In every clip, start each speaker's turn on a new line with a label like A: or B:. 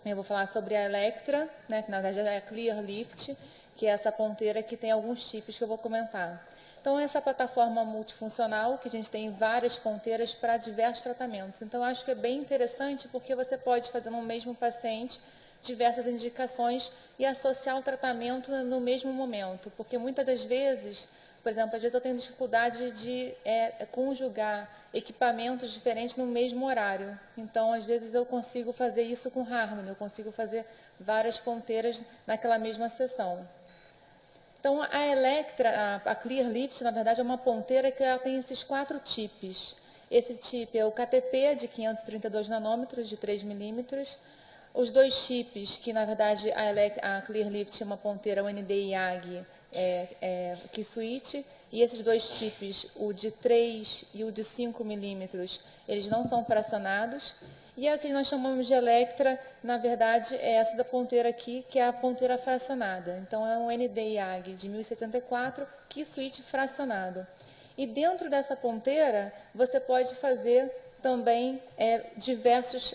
A: Eu vou falar sobre a Electra, né, que na verdade é a Clear Lift, que é essa ponteira que tem alguns tipos que eu vou comentar. Então, essa plataforma multifuncional, que a gente tem várias ponteiras para diversos tratamentos. Então, eu acho que é bem interessante porque você pode fazer no mesmo paciente diversas indicações e associar o tratamento no mesmo momento. Porque muitas das vezes, por exemplo, às vezes eu tenho dificuldade de conjugar equipamentos diferentes no mesmo horário. Então, às vezes eu consigo fazer isso com Harmony, eu consigo fazer várias ponteiras naquela mesma sessão. Então, a Electra, a Clear Lift, na verdade, é uma ponteira que ela tem esses 4 tipos. Esse tipo é o KTP, de 532 nanômetros, de 3 milímetros. Os 2 chips, que na verdade a Clear Lift é uma ponteira, o ND-IAG, Key Switch, e esses 2 chips, o de 3 e o de 5 milímetros, eles não são fracionados. E a que nós chamamos de Electra, na verdade, é essa da ponteira aqui, que é a ponteira fracionada. Então, é um ND-IAG de 1064, Key Switch fracionado. E dentro dessa ponteira, você pode fazer também diversos,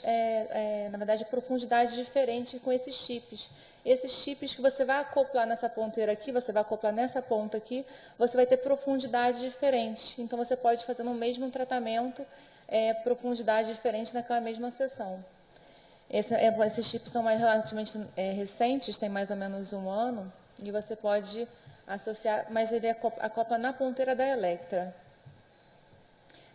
A: na verdade, profundidades diferentes com esses chips. Esses chips que você vai acoplar nessa ponteira aqui, você vai acoplar nessa ponta aqui, você vai ter profundidades diferentes. Então, você pode fazer no mesmo tratamento profundidade diferente naquela mesma sessão. Esses chips são mais relativamente recentes, tem mais ou menos 1 ano, e você pode associar, mas ele acopla na ponteira da Electra.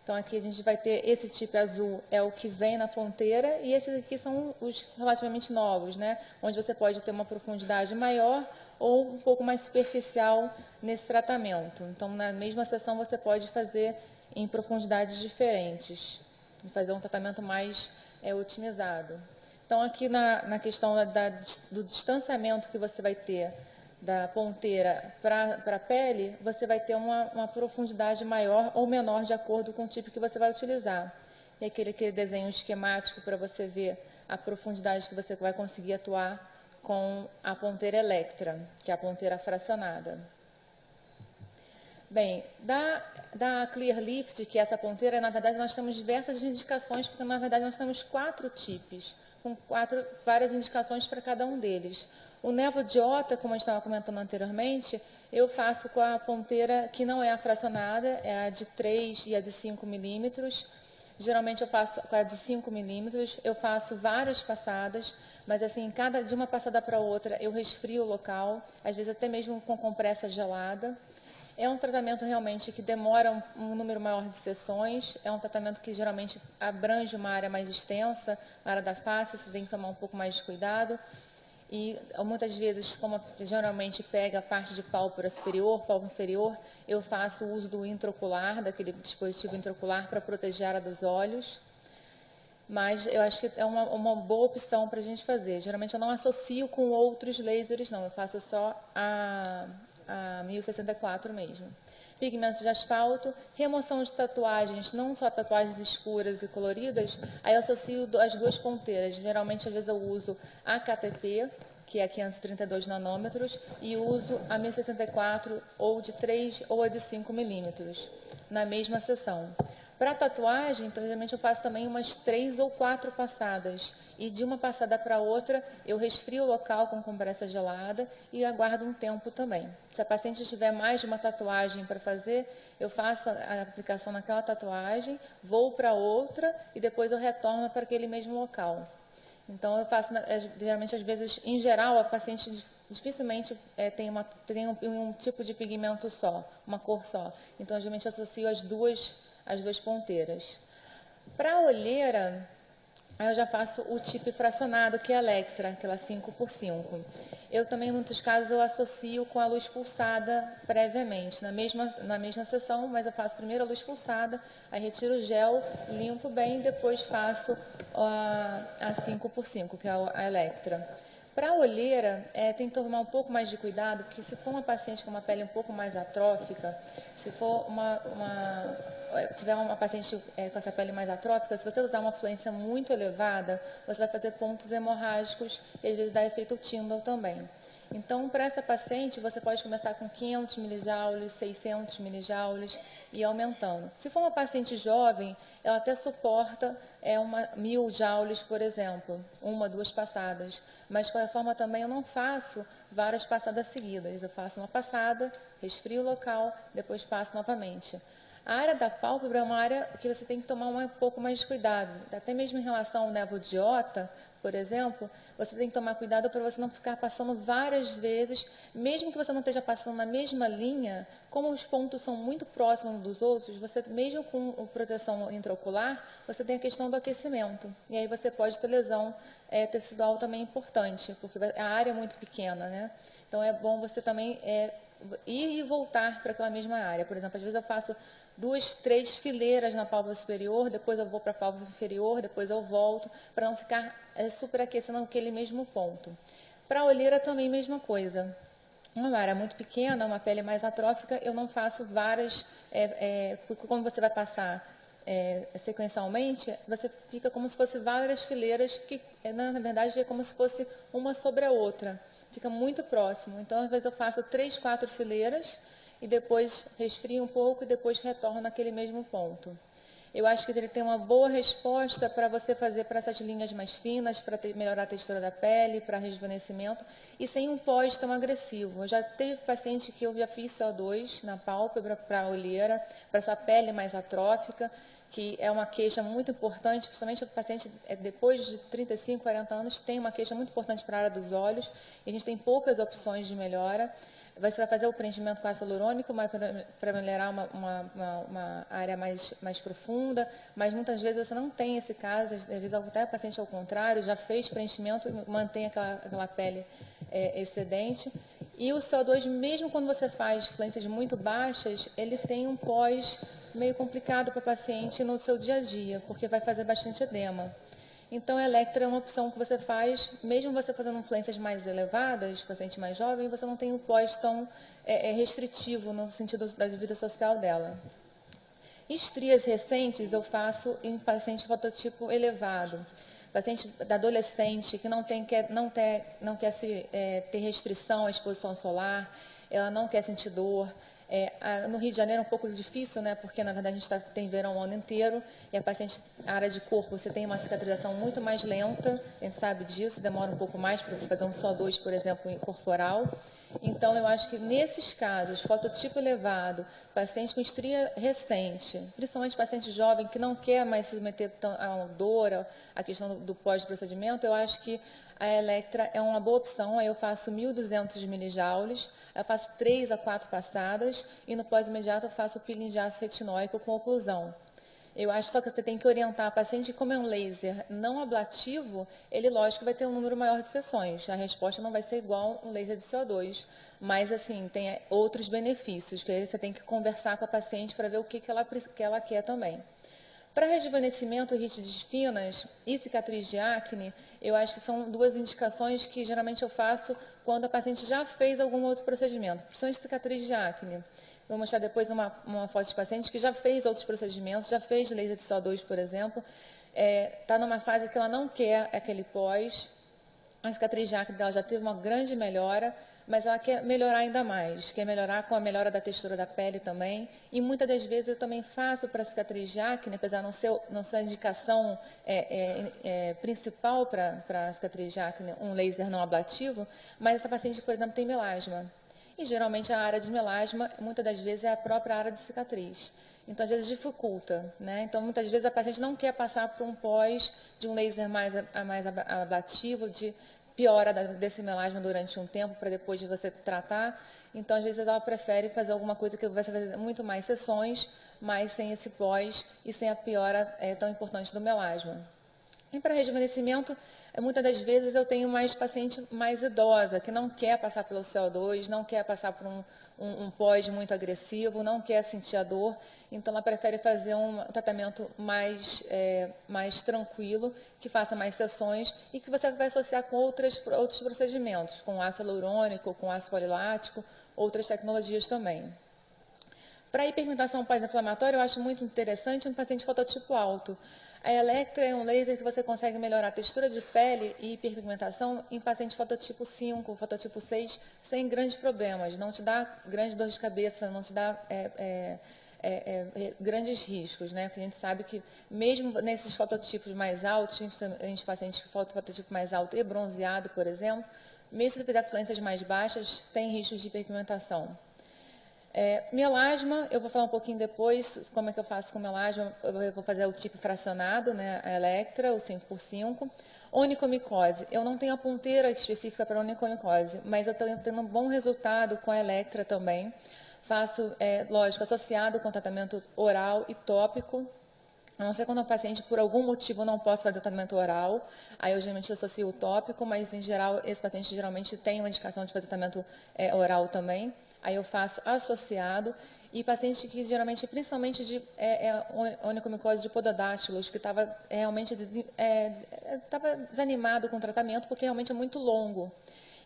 A: Então, aqui a gente vai ter esse tipo azul, é o que vem na ponteira, e esses aqui são os relativamente novos, né? Onde você pode ter uma profundidade maior ou um pouco mais superficial nesse tratamento. Então, na mesma sessão, você pode fazer em profundidades diferentes, e fazer um tratamento mais otimizado. Então, aqui na questão do distanciamento que você vai ter da ponteira para a pele, você vai ter uma profundidade maior ou menor de acordo com o tipo que você vai utilizar. E aquele desenho esquemático para você ver a profundidade que você vai conseguir atuar com a ponteira Electra, que é a ponteira fracionada. Bem, da Clear Lift, que é essa ponteira, na verdade nós temos diversas indicações, porque na verdade nós temos 4 tipos, com várias indicações para cada um deles. O Nevodiota, como a gente estava comentando anteriormente, eu faço com a ponteira que não é a fracionada, é a de 3 e a de 5 milímetros. Geralmente eu faço com a de 5 milímetros, eu faço várias passadas, mas assim, de uma passada para outra eu resfrio o local, às vezes até mesmo com compressa gelada. É um tratamento realmente que demora um número maior de sessões, é um tratamento que geralmente abrange uma área mais extensa, a área da face, você tem que tomar um pouco mais de cuidado. E muitas vezes, como geralmente pega a parte de pálpebra superior, pálpebra inferior, eu faço o uso do intraocular, daquele dispositivo intraocular para proteger a área dos olhos. Mas eu acho que é uma boa opção para a gente fazer. Geralmente eu não associo com outros lasers, não. Eu faço só a 1064 mesmo. Pigmento de asfalto, remoção de tatuagens, não só tatuagens escuras e coloridas, aí eu associo as 2 ponteiras. Geralmente, às vezes, eu uso a KTP, que é 532 nanômetros, e uso a 1064 ou de 3 ou a de 5 milímetros, na mesma sessão. Para tatuagem, então, geralmente eu faço também umas 3 ou 4 passadas. E de uma passada para outra, eu resfrio o local com compressa gelada e aguardo um tempo também. Se a paciente tiver mais de uma tatuagem para fazer, eu faço a aplicação naquela tatuagem, vou para outra e depois eu retorno para aquele mesmo local. Então, eu faço, geralmente, às vezes, em geral, a paciente dificilmente tem um tipo de pigmento só, uma cor só. Então, geralmente, eu associo as duas ponteiras. Para a olheira, aí eu já faço o tipo fracionado, que é a Electra, aquela 5x5. Eu também, em muitos casos, eu associo com a luz pulsada previamente, na mesma sessão, mas eu faço primeiro a luz pulsada, aí retiro o gel, limpo bem, depois faço a 5x5, que é a Electra. Para a olheira, tem que tomar um pouco mais de cuidado, porque se for uma paciente com uma pele um pouco mais atrófica, se for tiver uma paciente com essa pele mais atrófica, se você usar uma fluência muito elevada, você vai fazer pontos hemorrágicos e às vezes dá efeito Tyndall também. Então, para essa paciente, você pode começar com 500 milijoules, 600 milijoules e ir aumentando. Se for uma paciente jovem, ela até suporta 1.000 joules, por exemplo, 1, 2 passadas. Mas, de qualquer forma, também eu não faço várias passadas seguidas. Eu faço uma passada, resfrio o local, depois passo novamente. A área da pálpebra é uma área que você tem que tomar um pouco mais de cuidado. Até mesmo em relação ao nevodiota, por exemplo, você tem que tomar cuidado para você não ficar passando várias vezes, mesmo que você não esteja passando na mesma linha, como os pontos são muito próximos uns dos outros, você mesmo com proteção intraocular, você tem a questão do aquecimento. E aí você pode ter lesão tecidual também importante, porque a área é muito pequena, né? Então é bom você também ir e voltar para aquela mesma área. Por exemplo, às vezes eu faço 2, 3 fileiras na pálpebra superior, depois eu vou para a pálpebra inferior, depois eu volto, para não ficar superaquecendo aquele mesmo ponto. Para a olheira também, mesma coisa. Uma área muito pequena, uma pele mais atrófica, eu não faço várias, quando você vai passar sequencialmente, você fica como se fosse várias fileiras, que na verdade é como se fosse uma sobre a outra. Fica muito próximo. Então, às vezes eu faço 3, 4 fileiras, e depois resfria um pouco e depois retorna naquele mesmo ponto. Eu acho que ele tem uma boa resposta para você fazer para essas linhas mais finas, para melhorar a textura da pele, para rejuvenescimento, e sem um pós tão agressivo. Eu já teve paciente que eu já fiz CO2 na pálpebra para a olheira, para essa pele mais atrófica, que é uma queixa muito importante, principalmente o paciente depois de 35, 40 anos tem uma queixa muito importante para a área dos olhos, e a gente tem poucas opções de melhora. Você vai fazer o preenchimento com ácido hialurônico para melhorar uma área mais profunda, mas muitas vezes você não tem esse caso, às vezes até o paciente ao contrário, já fez preenchimento e mantém aquela pele excedente. E o CO2, mesmo quando você faz fluências muito baixas, ele tem um pós meio complicado para o paciente no seu dia a dia, porque vai fazer bastante edema. Então, a Electra é uma opção que você faz, mesmo você fazendo influências mais elevadas, paciente mais jovem, você não tem um pós tão restritivo no sentido da vida social dela. Estrias recentes eu faço em paciente fototipo elevado. Paciente da adolescente que não quer ter restrição à exposição solar, ela não quer sentir dor. No Rio de Janeiro é um pouco difícil, né? Porque na verdade a gente tem verão o ano inteiro e a área de corpo, você tem uma cicatrização muito mais lenta, a gente sabe disso, demora um pouco mais para você fazer um SO2, por exemplo, corporal. Então, eu acho que nesses casos, fototipo elevado, paciente com estria recente, principalmente paciente jovem que não quer mais se submeter à dor, à questão do pós-procedimento, eu acho que a Electra é uma boa opção. Aí eu faço 1.200 milijoules, eu faço 3 a 4 passadas e no pós-imediato eu faço o peeling de ácido retinóico com oclusão. Eu acho só que você tem que orientar a paciente, como é um laser não ablativo, ele, lógico, vai ter um número maior de sessões. A resposta não vai ser igual um laser de CO2, mas, assim, tem outros benefícios, que aí você tem que conversar com a paciente para ver o que ela quer também. Para rejuvenescimento, rígidas finas e cicatriz de acne, eu acho que são duas indicações que geralmente eu faço quando a paciente já fez algum outro procedimento, principalmente cicatriz de acne. Vou mostrar depois uma foto de paciente que já fez outros procedimentos, já fez laser de CO2, por exemplo, está numa fase que ela não quer aquele pós, a cicatriz de acne dela já teve uma grande melhora, mas ela quer melhorar ainda mais, quer melhorar com a melhora da textura da pele também. E muitas das vezes eu também faço para a cicatriz de acne, apesar de não ser a indicação principal para a cicatriz de acne, um laser não ablativo, mas essa paciente, por exemplo, tem melasma. E geralmente a área de melasma, muitas das vezes, é a própria área de cicatriz. Então, às vezes, dificulta, né? Então, muitas vezes a paciente não quer passar por um pós de um laser mais ablativo, de piora desse melasma durante um tempo, para depois de você tratar. Então, às vezes, ela prefere fazer alguma coisa que vai fazer muito mais sessões, mas sem esse pós e sem a piora tão importante do melasma. E para rejuvenescimento, muitas das vezes eu tenho mais paciente mais idosa, que não quer passar pelo CO2, não quer passar por um pós muito agressivo, não quer sentir a dor, então ela prefere fazer um tratamento mais tranquilo, que faça mais sessões e que você vai associar com outros procedimentos, com ácido hialurônico, com ácido folilático, outras tecnologias também. Para hiperpigmentação pós-inflamatória, eu acho muito interessante um paciente fototipo alto. A Electra é um laser que você consegue melhorar a textura de pele e hiperpigmentação em paciente fototipo 5, fototipo 6, sem grandes problemas. Não te dá grande dor de cabeça, não te dá grandes riscos, né? Porque a gente sabe que mesmo nesses fototipos mais altos, a gente paciente fototipo mais alto e bronzeado, por exemplo, mesmo se tiver fluências mais baixas, tem riscos de hiperpigmentação. Melasma, eu vou falar um pouquinho depois como é que eu faço com melasma. Eu vou fazer o tipo fracionado, né, a Electra, o 5x5. Onicomicose, eu não tenho a ponteira específica para onicomicose, mas eu estou tendo um bom resultado com a Electra também. Faço, lógico, associado com tratamento oral e tópico. A não ser quando o paciente, por algum motivo, não possa fazer tratamento oral, aí eu geralmente associo o tópico, mas em geral, esse paciente geralmente tem uma indicação de fazer tratamento oral também. Aí eu faço associado, e paciente que geralmente, principalmente de onicomicose de pododáctilos, que estava realmente desanimado com o tratamento, porque realmente é muito longo.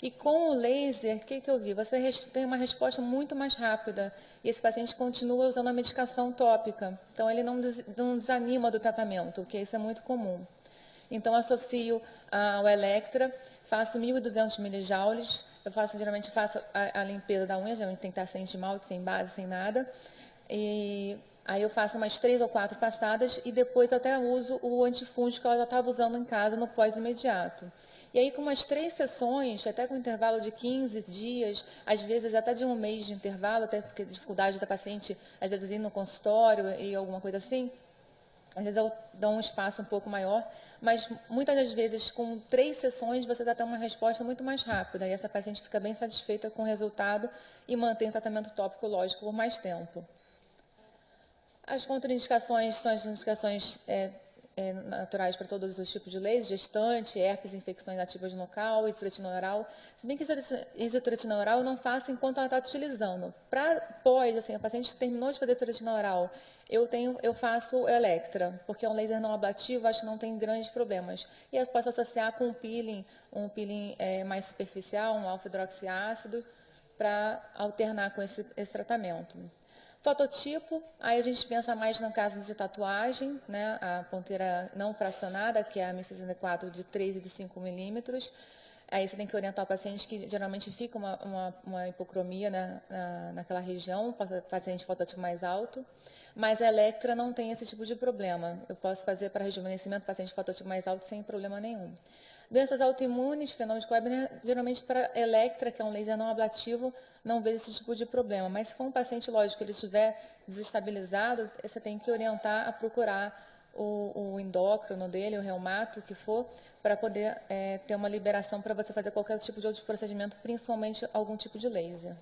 A: E com o laser, o que eu vi? Você tem uma resposta muito mais rápida e esse paciente continua usando a medicação tópica. Então, ele não desanima do tratamento, que isso é muito comum. Então, associo ao Electra, faço 1.200 milijoules, geralmente faço a limpeza da unha, geralmente tem que estar sem esmalte, sem base, sem nada. E aí eu faço umas 3 ou 4 passadas e depois eu até uso o antifúngico que eu já estava usando em casa no pós-imediato. E aí, com umas 3 sessões, até com intervalo de 15 dias, às vezes até de um mês de intervalo, até porque a dificuldade da paciente, às vezes, ir no consultório e alguma coisa assim, às vezes eu dou um espaço um pouco maior, mas muitas das vezes, com 3 sessões, você dá até uma resposta muito mais rápida, e essa paciente fica bem satisfeita com o resultado e mantém o tratamento tópico, lógico, por mais tempo. As contraindicações são as indicações naturais para todos os tipos de leis, gestante, herpes, infecções ativas no local, isotretinoin oral. Se bem que isotretinoin oral eu não faço enquanto ela está utilizando. Para pós, assim, a paciente terminou de fazer isotretinoin oral, eu faço Electra, porque é um laser não ablativo, acho que não tem grandes problemas. E eu posso associar com um peeling mais superficial, um alfa-hidroxiácido, para alternar com esse tratamento. Fototipo, aí a gente pensa mais no caso de tatuagem, né? A ponteira não fracionada, que é a 1064 de 3 e de 5 milímetros. Aí você tem que orientar o paciente que geralmente fica uma hipocromia, né, naquela região, paciente fototipo mais alto. Mas a Electra não tem esse tipo de problema. Eu posso fazer para rejuvenescimento paciente fototipo mais alto sem problema nenhum. Doenças autoimunes, fenômeno de Koebner, geralmente para Electra, que é um laser não ablativo, não vejo esse tipo de problema. Mas se for um paciente, lógico, ele estiver desestabilizado, você tem que orientar a procurar o endócrino dele, o reumato, o que for, para poder ter uma liberação para você fazer qualquer tipo de outro procedimento, principalmente algum tipo de laser.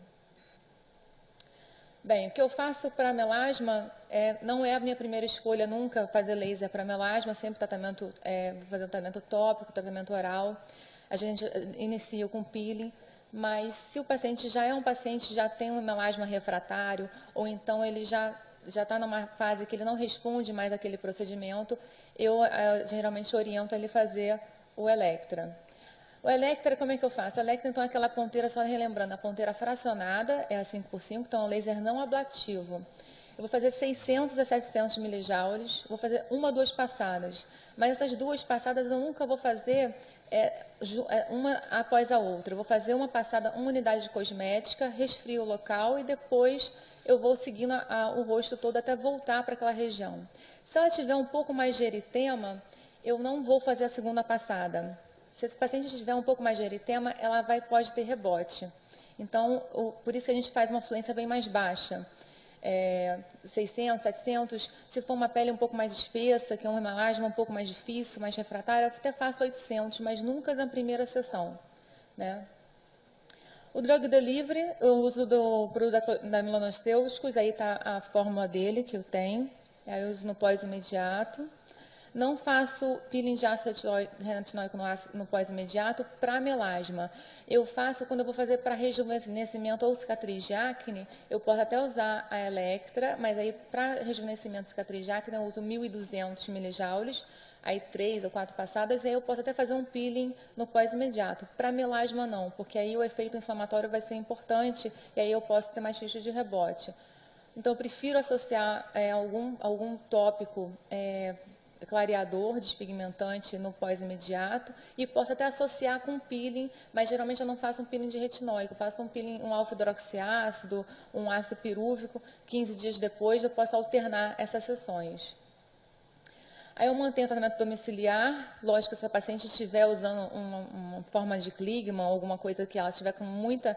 A: Bem, o que eu faço para melasma não é a minha primeira escolha nunca fazer laser para melasma, sempre vou fazer um tratamento tópico, tratamento oral. A gente inicia com peeling, mas se o paciente já tem um melasma refratário, ou então ele já está numa fase que ele não responde mais àquele procedimento, eu geralmente oriento ele fazer o Electra. O Electra, como é que eu faço? O Electra, então, é aquela ponteira, só relembrando, a ponteira fracionada é a 5x5, então é um laser não ablativo. Eu vou fazer 600 a 700 milijoules, vou fazer 1 ou 2 passadas. Mas essas 2 passadas eu nunca vou fazer uma após a outra. Eu vou fazer uma passada, uma unidade de cosmética, resfrio o local e depois eu vou seguindo o rosto todo até voltar para aquela região. Se ela tiver um pouco mais de eritema, eu não vou fazer a segunda passada. Se o paciente tiver um pouco mais de eritema, ela pode ter rebote. Então, por isso que a gente faz uma fluência bem mais baixa. 600, 700. Se for uma pele um pouco mais espessa, que é um melasma um pouco mais difícil, mais refratário, eu até faço 800, mas nunca na primeira sessão, né? O drug delivery, eu uso do produto da Melanosteuticos, aí está a fórmula dele que eu tenho. Aí eu uso no pós-imediato. Não faço peeling de ácido retinóico no pós-imediato para melasma. Eu faço quando eu vou fazer para rejuvenescimento ou cicatriz de acne, eu posso até usar a Electra, mas aí para rejuvenescimento e cicatriz de acne eu uso 1.200 milijoules, aí 3 ou 4 passadas, e aí eu posso até fazer um peeling no pós-imediato. Para melasma não, porque aí o efeito inflamatório vai ser importante e aí eu posso ter mais risco de rebote. Então, eu prefiro associar algum tópico clareador, despigmentante no pós-imediato, e posso até associar com peeling, mas geralmente eu não faço um peeling de retinóico, eu faço um peeling, um alfa-hidroxiácido, um ácido pirúvico, 15 dias depois eu posso alternar essas sessões. Aí eu mantenho o tratamento domiciliar, lógico, se a paciente estiver usando uma forma de cligma, alguma coisa que ela estiver com muito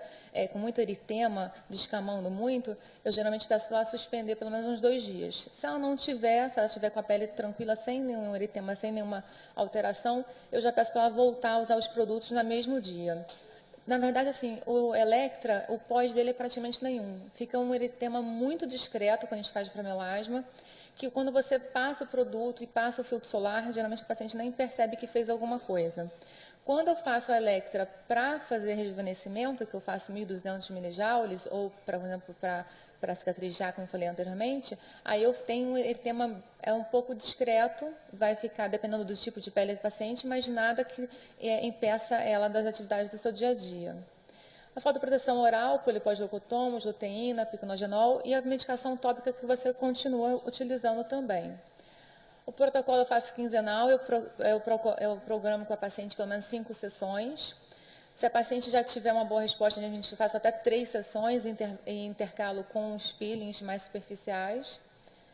A: eritema, descamando muito, eu geralmente peço para ela suspender pelo menos uns 2 dias. Se ela não tiver, se ela estiver com a pele tranquila, sem nenhum eritema, sem nenhuma alteração, eu já peço para ela voltar a usar os produtos no mesmo dia. Na verdade, assim, o Electra, o pós dele é praticamente nenhum. Fica um eritema muito discreto quando a gente faz para melasma, que quando você passa o produto e passa o filtro solar, geralmente o paciente nem percebe que fez alguma coisa. Quando eu faço a Electra para fazer rejuvenescimento, que eu faço 1.200 milijoules, ou, por exemplo, para cicatrizar, como eu falei anteriormente, aí eu tenho um eritema um pouco discreto, vai ficar dependendo do tipo de pele do paciente, mas nada que impeça ela das atividades do seu dia a dia. A fotoproteção oral, polipós-leucotomos, luteína, piconogenol e a medicação tópica que você continua utilizando também. O protocolo eu faço quinzenal, eu programo com a paciente pelo menos 5 sessões. Se a paciente já tiver uma boa resposta, a gente faz até 3 sessões e intercalo com os peelings mais superficiais.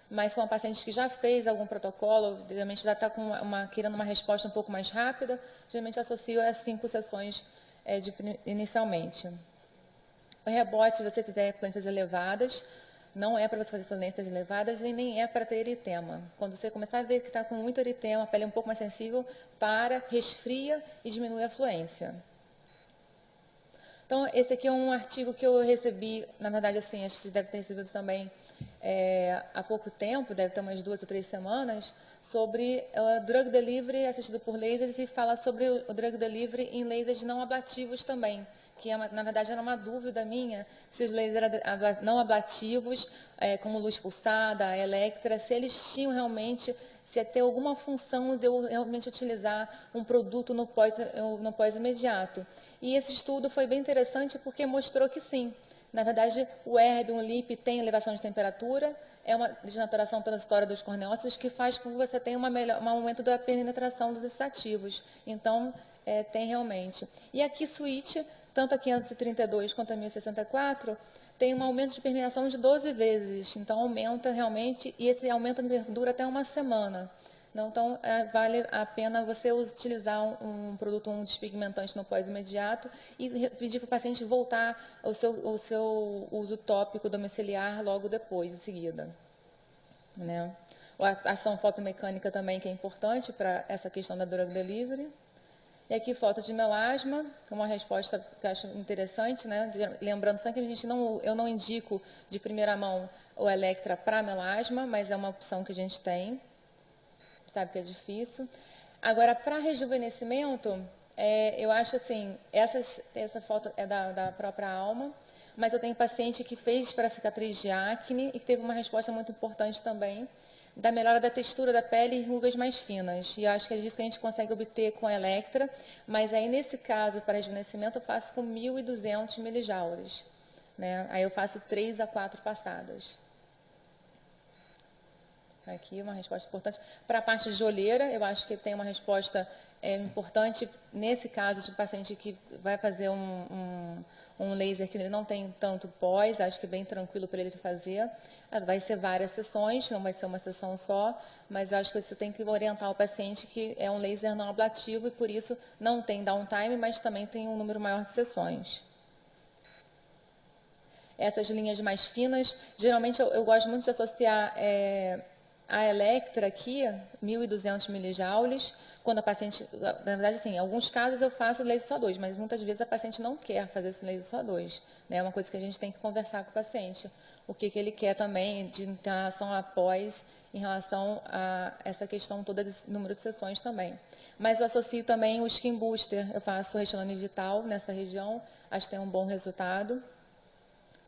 A: Mas se for uma paciente que já fez algum protocolo, geralmente já está querendo uma resposta um pouco mais rápida, geralmente associo as 5 sessões inicialmente. O rebote, se você fizer fluências elevadas, não é para você fazer fluências elevadas e nem é para ter eritema. Quando você começar a ver que está com muito eritema, a pele é um pouco mais sensível, resfria e diminui a fluência. Então, esse aqui é um artigo que eu recebi, na verdade, assim, acho que você deve ter recebido também há pouco tempo, deve ter umas 2 ou 3 semanas, sobre drug delivery assistido por lasers e fala sobre o drug delivery em lasers não ablativos também, que na verdade era uma dúvida minha, se os lasers não ablativos, como luz pulsada, Electra, se eles tinham realmente, se ia ter alguma função de eu realmente utilizar um produto no pós-imediato. E esse estudo foi bem interessante porque mostrou que sim. Na verdade, o erbium, o LIP tem elevação de temperatura, é uma desnaturação transitória dos corneócitos que faz com que você tenha um aumento da penetração dos ativos. Então, tem realmente. E aqui, switch, tanto a 532 quanto a 1064, tem um aumento de permeação de 12 vezes. Então, aumenta realmente, e esse aumento dura até uma semana. Então, vale a pena você utilizar um produto, um despigmentante no pós-imediato e pedir para o paciente voltar ao seu uso tópico domiciliar logo depois, em seguida. Né? A ação fotomecânica também, que é importante para essa questão da drug delivery. E aqui, foto de melasma, uma resposta que eu acho interessante, né? Lembrando sempre que eu não indico de primeira mão o Electra para melasma, mas é uma opção que a gente tem. Sabe que é difícil. Agora, para rejuvenescimento, eu acho assim, essa foto é da própria Alma, mas eu tenho paciente que fez para cicatriz de acne e que teve uma resposta muito importante também, da melhora da textura da pele e rugas mais finas. E acho que é disso que a gente consegue obter com a Electra, mas aí nesse caso, para rejuvenescimento, eu faço com 1.200 milijoules. Né? Aí eu faço 3 a 4 passadas. Aqui uma resposta importante. Para a parte de olheira, eu acho que tem uma resposta importante nesse caso de paciente que vai fazer um laser que ele não tem tanto pós, acho que é bem tranquilo para ele fazer. Vai ser várias sessões, não vai ser uma sessão só, mas acho que você tem que orientar o paciente que é um laser não ablativo e por isso não tem downtime, mas também tem um número maior de sessões. Essas linhas mais finas, geralmente eu gosto muito de associar a Electra aqui, 1.200 milijoules, quando a paciente, na verdade, assim, em alguns casos eu faço laser só 2, mas muitas vezes a paciente não quer fazer esse laser só 2. Né? É uma coisa que a gente tem que conversar com o paciente. O que ele quer também de relação a pós, em relação a essa questão toda de número de sessões também. Mas eu associo também o Skin Booster, eu faço Restylane Vital nessa região, acho que tem um bom resultado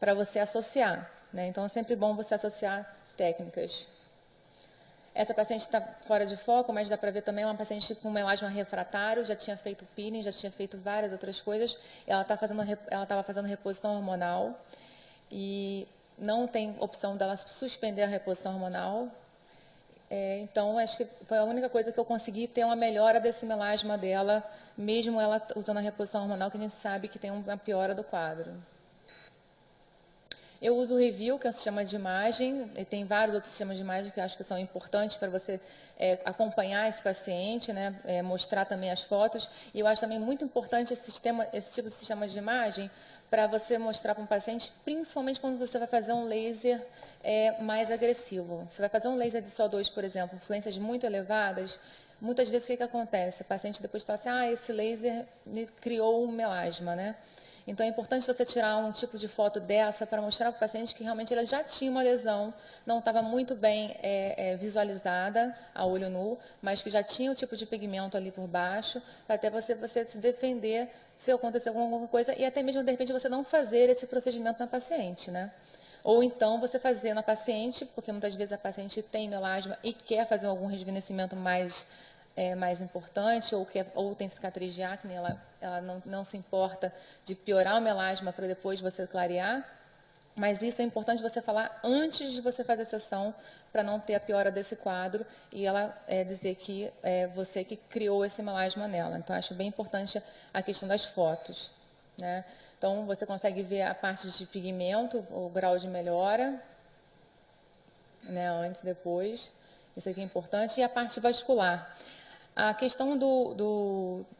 A: para você associar. Né? Então, é sempre bom você associar técnicas. Essa paciente está fora de foco, mas dá para ver também uma paciente com melasma refratário, já tinha feito peeling, já tinha feito várias outras coisas. Ela estava fazendo reposição hormonal. E não tem opção dela suspender a reposição hormonal. Então, acho que foi a única coisa que eu consegui ter uma melhora desse melasma dela, mesmo ela usando a reposição hormonal, que a gente sabe que tem uma piora do quadro. Eu uso o Review, que é um sistema de imagem, e tem vários outros sistemas de imagem que eu acho que são importantes para você acompanhar esse paciente, né, mostrar também as fotos. E eu acho também muito importante esse tipo de sistema de imagem para você mostrar para um paciente, principalmente quando você vai fazer um laser mais agressivo. Você vai fazer um laser de CO2, por exemplo, fluências muito elevadas, muitas vezes o que acontece? O paciente depois fala assim, esse laser me criou um melasma, né? Então, é importante você tirar um tipo de foto dessa para mostrar para o paciente que realmente ele já tinha uma lesão, não estava muito bem visualizada a olho nu, mas que já tinha o tipo de pigmento ali por baixo, para até você se defender se acontecer alguma coisa e até mesmo, de repente, você não fazer esse procedimento na paciente, né? Ou então você fazer na paciente, porque muitas vezes a paciente tem melasma e quer fazer algum rejuvenescimento mais importante, ou tem cicatriz de acne, ela não se importa de piorar o melasma para depois você clarear, mas isso é importante você falar antes de você fazer a sessão, para não ter a piora desse quadro e ela dizer que é você que criou esse melasma nela. Então, acho bem importante a questão das fotos, né? Então, você consegue ver a parte de pigmento, o grau de melhora, né, antes e depois, isso aqui é importante, e a parte vascular. A questão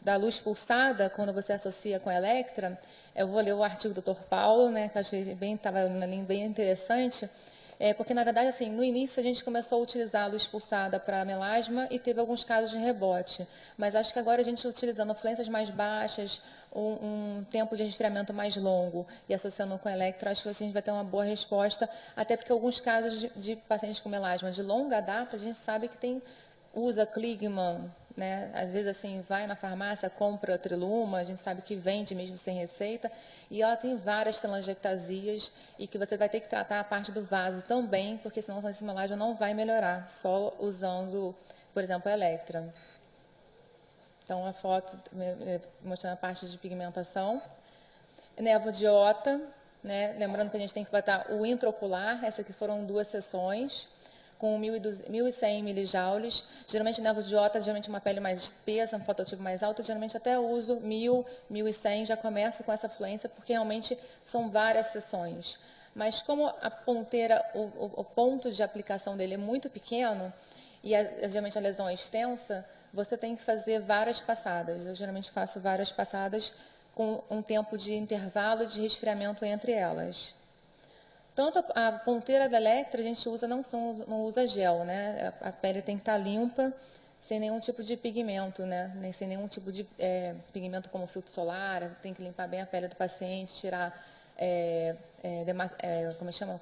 A: da luz pulsada, quando você associa com a Electra, eu vou ler o artigo do Dr. Paulo, né, que eu achei estava na linha bem interessante, porque, na verdade, assim, no início a gente começou a utilizar a luz pulsada para melasma e teve alguns casos de rebote, mas acho que agora a gente utilizando fluências mais baixas, um tempo de resfriamento mais longo e associando com a Electra, acho que assim, a gente vai ter uma boa resposta, até porque alguns casos de pacientes com melasma de longa data, a gente sabe que usa Kligman, né? Às vezes assim vai na farmácia, compra Triluma, a gente sabe que vende mesmo sem receita, e ela tem várias telangiectasias e que você vai ter que tratar a parte do vaso também, porque senão esse melasma não vai melhorar, só usando, por exemplo, a Electra. Então, a foto mostrando a parte de pigmentação. Nevodiota, né? Lembrando que a gente tem que botar o intraocular, essa aqui foram 2 sessões, com 1.100 milijoules. Geralmente, nevodiota, geralmente uma pele mais espessa, um fototipo mais alto, geralmente até uso 1.000, 1.100, já começo com essa fluência, porque realmente são várias sessões. Mas como a ponteira, o ponto de aplicação dele é muito pequeno, e geralmente a lesão é extensa, você tem que fazer várias passadas. Eu geralmente faço várias passadas com um tempo de intervalo de resfriamento entre elas. Tanto a ponteira da Electra a gente usa, não usa gel, né? A pele tem que estar limpa, sem nenhum tipo de pigmento, né? Nem sem nenhum tipo de pigmento como filtro solar, tem que limpar bem a pele do paciente, tirar, como chama?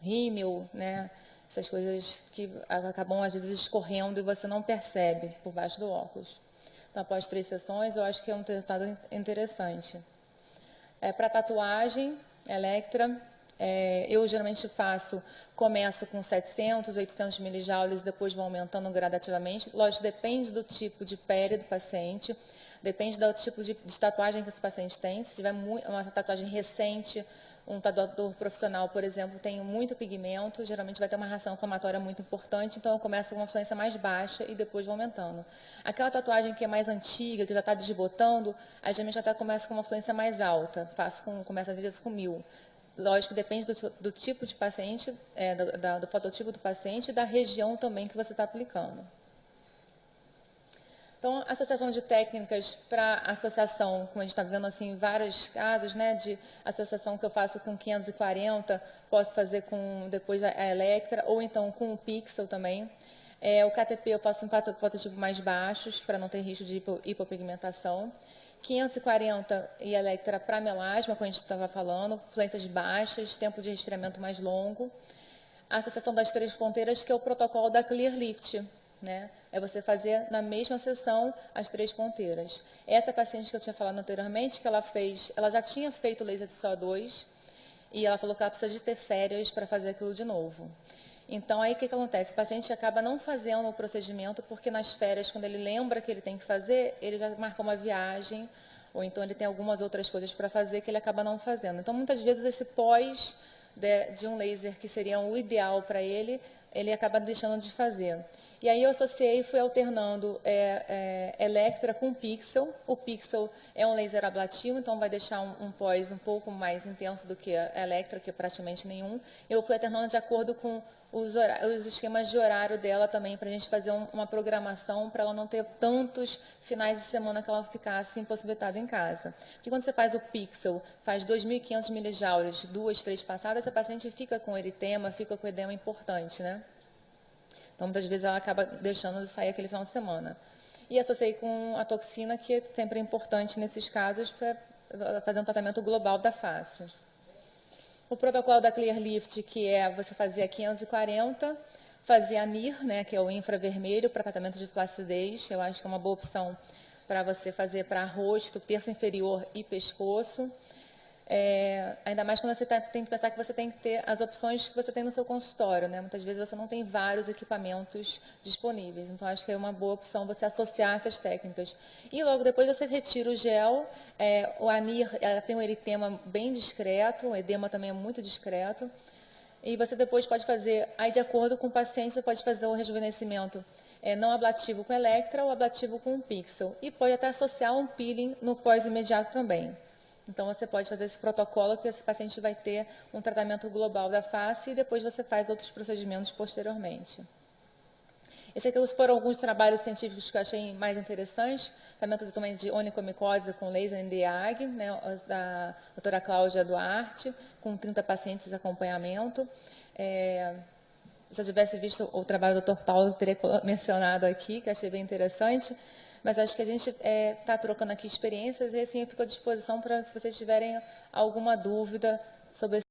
A: Rímel, né? Essas coisas que acabam às vezes escorrendo e você não percebe por baixo do óculos. Então, após 3 sessões, eu acho que é um resultado interessante. Para tatuagem, Electra, eu geralmente começo com 700, 800 milijoules, depois vou aumentando gradativamente. Lógico, depende do tipo de pele do paciente, depende do tipo de tatuagem que esse paciente tem. Se tiver uma tatuagem recente, um tatuador profissional, por exemplo, tem muito pigmento, geralmente vai ter uma reação inflamatória muito importante, então eu começo com uma fluência mais baixa e depois vou aumentando. Aquela tatuagem que é mais antiga, que já está desbotando, a gente até começa com uma fluência mais alta, começa às vezes com 1.000. Lógico, depende do tipo de paciente, do fototipo do paciente e da região também que você está aplicando. Então, a associação de técnicas para associação, como a gente está vendo assim, vários casos, né, de associação que eu faço com 540, posso fazer com depois a Electra, ou então com o Pixel também. O KTP eu faço em fototipos mais baixos, para não ter risco de hipopigmentação. 540 e Electra para melasma, como a gente estava falando, fluências baixas, tempo de resfriamento mais longo. A associação das 3 ponteiras, que é o protocolo da Clear Lift, né? É você fazer na mesma sessão as 3 ponteiras. Essa paciente que eu tinha falado anteriormente, que ela já tinha feito laser de CO2 e ela falou que ela precisa de ter férias para fazer aquilo de novo. Então, aí o que acontece? O paciente acaba não fazendo o procedimento porque nas férias, quando ele lembra que ele tem que fazer, ele já marcou uma viagem ou então ele tem algumas outras coisas para fazer que ele acaba não fazendo. Então, muitas vezes esse pós de um laser que seria o ideal para ele, ele acaba deixando de fazer. E aí eu associei e fui alternando Electra com Pixel. O Pixel é um laser ablativo, então vai deixar um pós um pouco mais intenso do que a Electra, que é praticamente nenhum. Eu fui alternando de acordo com os esquemas de horário dela também, para a gente fazer uma programação para ela não ter tantos finais de semana que ela ficasse impossibilitada em casa. Porque quando você faz o Pixel, faz 2.500 milijoules, 2, 3 passadas, a paciente fica com eritema, fica com edema importante, né? Então, muitas vezes ela acaba deixando de sair aquele final de semana. E associei com a toxina, que sempre é importante nesses casos, para fazer um tratamento global da face. O protocolo da Clearlift, que é você fazer a 540, fazer a NIR, né, que é o infravermelho, para tratamento de flacidez. Eu acho que é uma boa opção para você fazer para rosto, terço inferior e pescoço. Ainda mais quando você tem que pensar que você tem que ter as opções que você tem no seu consultório, né? Muitas vezes você não tem vários equipamentos disponíveis, então acho que é uma boa opção você associar essas técnicas. E logo depois você retira o gel, o ANIR tem um eritema bem discreto, o edema também é muito discreto, e você depois pode fazer, aí de acordo com o paciente, você pode fazer o rejuvenescimento não ablativo com Electra ou ablativo com Pixel, e pode até associar um peeling no pós-imediato também. Então, você pode fazer esse protocolo que esse paciente vai ter um tratamento global da face e depois você faz outros procedimentos posteriormente. Esses aqui foram alguns trabalhos científicos que eu achei mais interessantes. Tratamento também de onicomicose com laser em DEAG, né, da doutora Cláudia Duarte, com 30 pacientes de acompanhamento. Se eu tivesse visto o trabalho do Dr. Paulo, eu teria mencionado aqui, que eu achei bem interessante. Mas acho que a gente está trocando aqui experiências e assim eu fico à disposição para se vocês tiverem alguma dúvida sobre esse